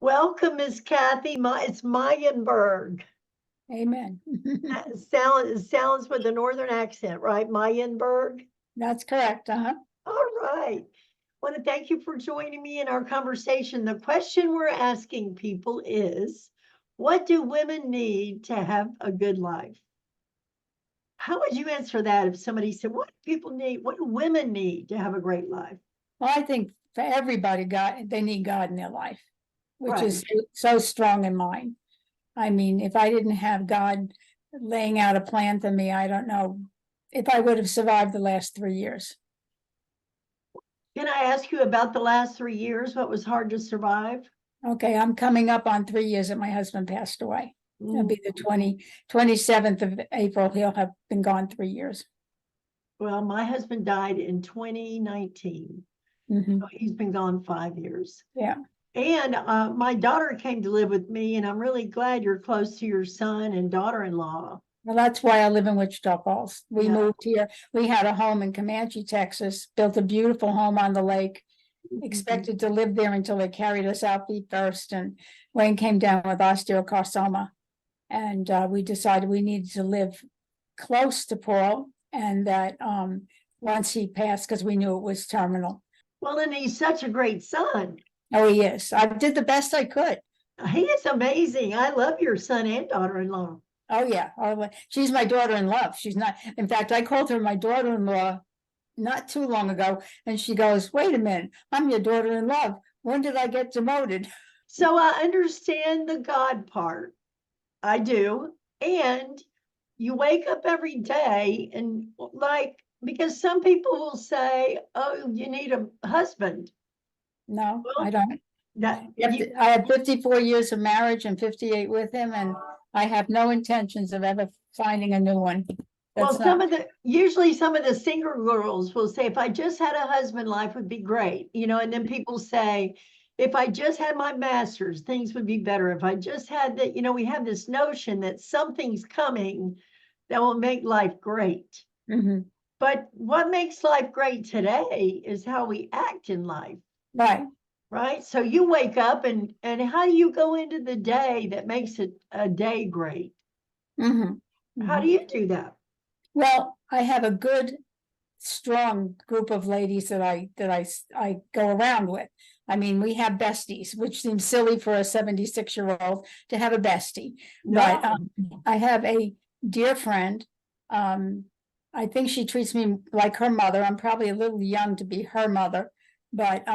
Welcome, Miss Cathy. It's Meyenberg. Amen. Sounds with a northern accent, right? Meyenberg. That's correct. All right. Want to thank you for joining me in our conversation. The question we're asking people is, what do women need to have a good life? How would you answer that if somebody said, what do women need to have a great life? Well, I think for everybody, they need God in their life, which is Right. so strong in mine. I mean, if I didn't have God laying out a plan for me, I don't know if I would have survived the last 3 years. Can I ask you about the last 3 years? What was hard to survive? Okay, I'm coming up on 3 years that my husband passed away. It'll be the 27th of April. He'll have been gone 3 years. Well, my husband died in 2019. So he's been gone 5 years. Yeah. And my daughter came to live with me, and I'm really glad you're close to your son and daughter-in-law. Well, that's why I live in Wichita Falls. We moved here. We had a home in Comanche, Texas, built a beautiful home on the lake, expected to live there until they carried us out feet first. And Wayne came down with osteocarcinoma. And we decided we needed to live close to Paul, and that once he passed, because we knew it was terminal. Well, and he's such a great son. Oh, he is. I did the best I could. He is amazing. I love your son and daughter-in-law. Oh, yeah. She's my daughter-in-law. She's not. In fact, I called her my daughter-in-law not too long ago, and she goes, wait a minute, I'm your daughter-in-law. When did I get demoted? So I understand the God part. I do. And you wake up every day and because some people will say, oh, you need a husband. No, well, I don't. I have 54 years of marriage and 58 with him, and I have no intentions of ever finding a new one. Usually some of the single girls will say, if I just had a husband, life would be great, and then people say, if I just had my master's, things would be better. If I just had that, we have this notion that something's coming that will make life great. But what makes life great today is how we act in life. Right. So you wake up and how do you go into the day that makes it a day great? How do you do that? Well, I have a good, strong group of ladies that I go around with. I mean, we have besties, which seems silly for a 76-year-old to have a bestie. No. But I have a dear friend. I think she treats me like her mother. I'm probably a little young to be her mother, but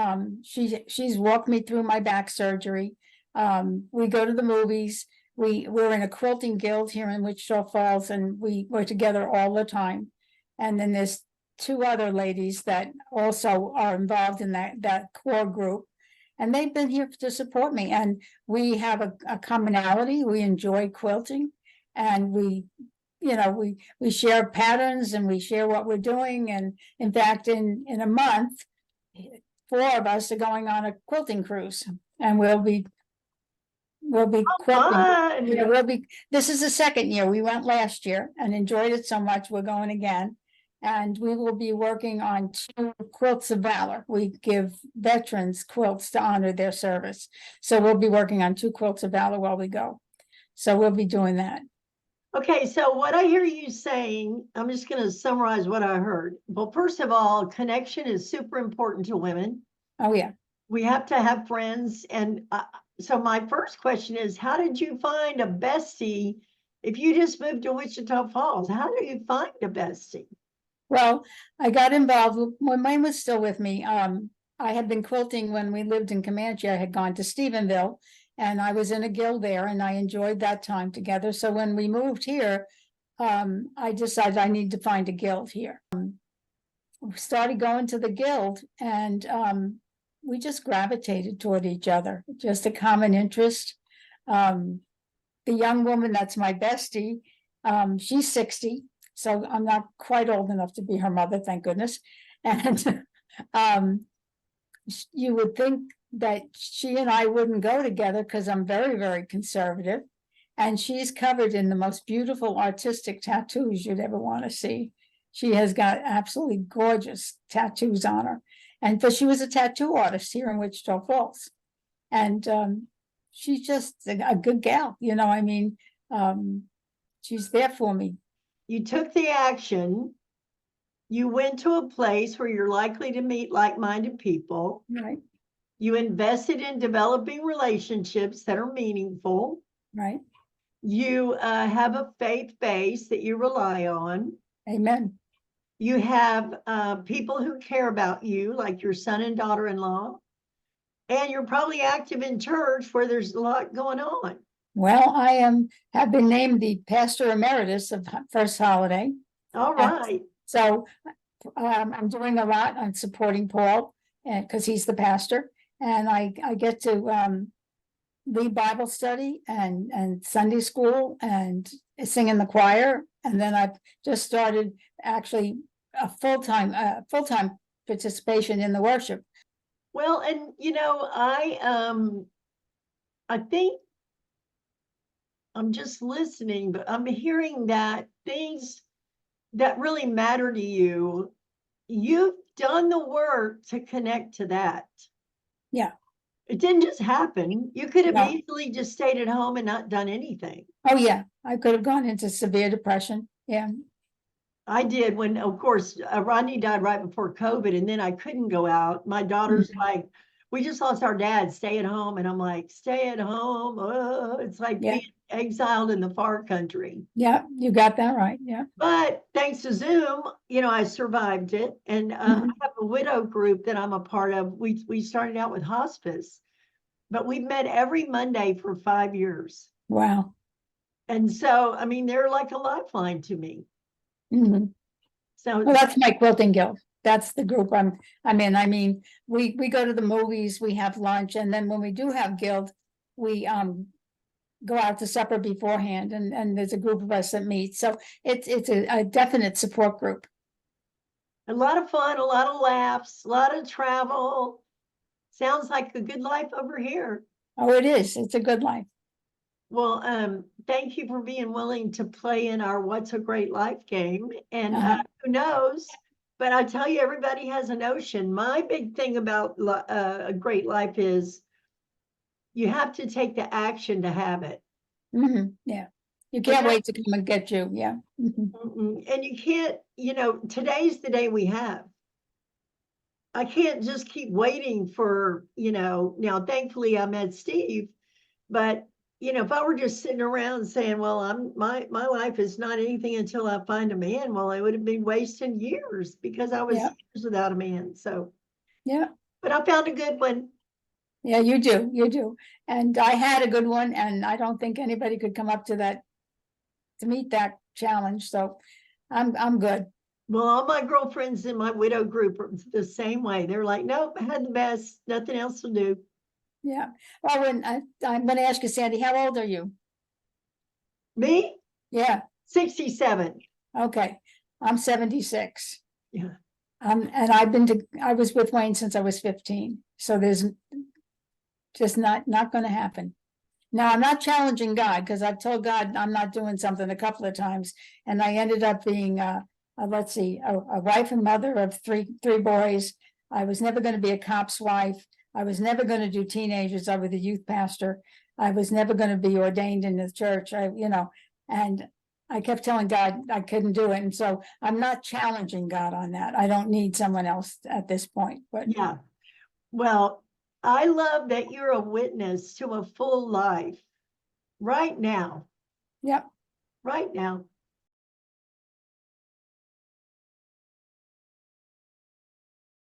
she's walked me through my back surgery. We go to the movies. We're in a quilting guild here in Wichita Falls, and we're together all the time. And then there's 2 other ladies that also are involved in that core group, and they've been here to support me. And we have a commonality. We enjoy quilting, and we share patterns, and we share what we're doing. And in fact, in a month, 4 of us are going on a quilting cruise, and we'll be quilting. This is the 2nd year. We went last year and enjoyed it so much. We're going again, and we will be working on 2 quilts of valor. We give veterans quilts to honor their service, so we'll be working on 2 quilts of valor while we go. So we'll be doing that. Okay, so what I hear you saying, I'm just going to summarize what I heard. Well, first of all, connection is super important to women. Oh, yeah. We have to have friends. And so my first question is, how did you find a bestie if you just moved to Wichita Falls? How do you find a bestie? Well, I got involved when Wayne was still with me. I had been quilting when we lived in Comanche. I had gone to Stephenville, and I was in a guild there, and I enjoyed that time together. So when we moved here, I decided I need to find a guild here. We started going to the guild, and we just gravitated toward each other, just a common interest. The young woman that's my bestie, she's 60, so I'm not quite old enough to be her mother, thank goodness. And you would think that she and I wouldn't go together because I'm very, very conservative. And she's covered in the most beautiful artistic tattoos you'd ever want to see. She has got absolutely gorgeous tattoos on her. But she was a tattoo artist here in Wichita Falls. And she's just a good gal, you know, I mean, she's there for me. You took the action. You went to a place where you're likely to meet like-minded people. Right, You invested in developing relationships that are meaningful. right. You have a faith base that you rely on. Amen. You have people who care about you, like your son and daughter-in-law. And you're probably active in church where there's a lot going on. Well, have been named the pastor emeritus of First Holiday. All right. So I'm doing a lot on supporting Paul, and because he's the pastor, and I get to lead Bible study and Sunday school and sing in the choir, and then I've just started actually a full-time participation in the worship. Well, and you know, I think I'm just listening, but I'm hearing that things that really matter to you, you've done the work to connect to that. Yeah. It didn't just happen. You could have No. easily just stayed at home and not done anything. Oh, yeah, I could have gone into severe depression. Yeah. I did when, of course, Rodney died right before COVID, and then I couldn't go out. My daughter's like, we just lost our dad, stay at home. And I'm like, stay at home. It's like being exiled in the far country. Yeah, you got that right. Yeah. But thanks to Zoom, you know, I survived it. And I have a widow group that I'm a part of. We started out with hospice, but we've met every Monday for 5 years. Wow. And so, I mean, they're like a lifeline to me. So well, that's my quilting guild. That's the group I'm in. I mean, we go to the movies, we have lunch, and then when we do have guild, we go out to supper beforehand, and there's a group of us that meet. So it's a definite support group. A lot of fun, a lot of laughs, a lot of travel. Sounds like a good life over here. Oh, it is. It's a good life. Well, thank you for being willing to play in our What's a Great Life game. And who knows, but I tell you, everybody has a notion. My big thing about a great life is you have to take the action to have it. Yeah. You can't wait to come and get you. Yeah. And you can't, you know, today's the day we have. I can't just keep waiting for, you know, now thankfully I met Steve, but you know, if I were just sitting around saying, well, my life is not anything until I find a man, well, I would have been wasting years because I was years without a man. So yeah. But I found a good one. Yeah, you do. And I had a good one, and I don't think anybody could come up to that, to meet that challenge. So I'm good. Well, all my girlfriends in my widow group are the same way. They're like, nope, I had the best, nothing else will do. Yeah. Well, when I'm going to ask you, Sandy, how old are you? Me? Yeah. 67. Okay. I'm 76. Yeah. And I was with Wayne since I was 15. So there's just not going to happen. Now, I'm not challenging God, because I've told God I'm not doing something a couple of times, and I ended up being a wife and mother of three boys. I was never going to be a cop's wife. I was never going to do teenagers. I was a youth pastor. I was never going to be ordained in the church. And I kept telling God I couldn't do it. And so I'm not challenging God on that. I don't need someone else at this point. But yeah, well, I love that you're a witness to a full life right now. Yep. Right now.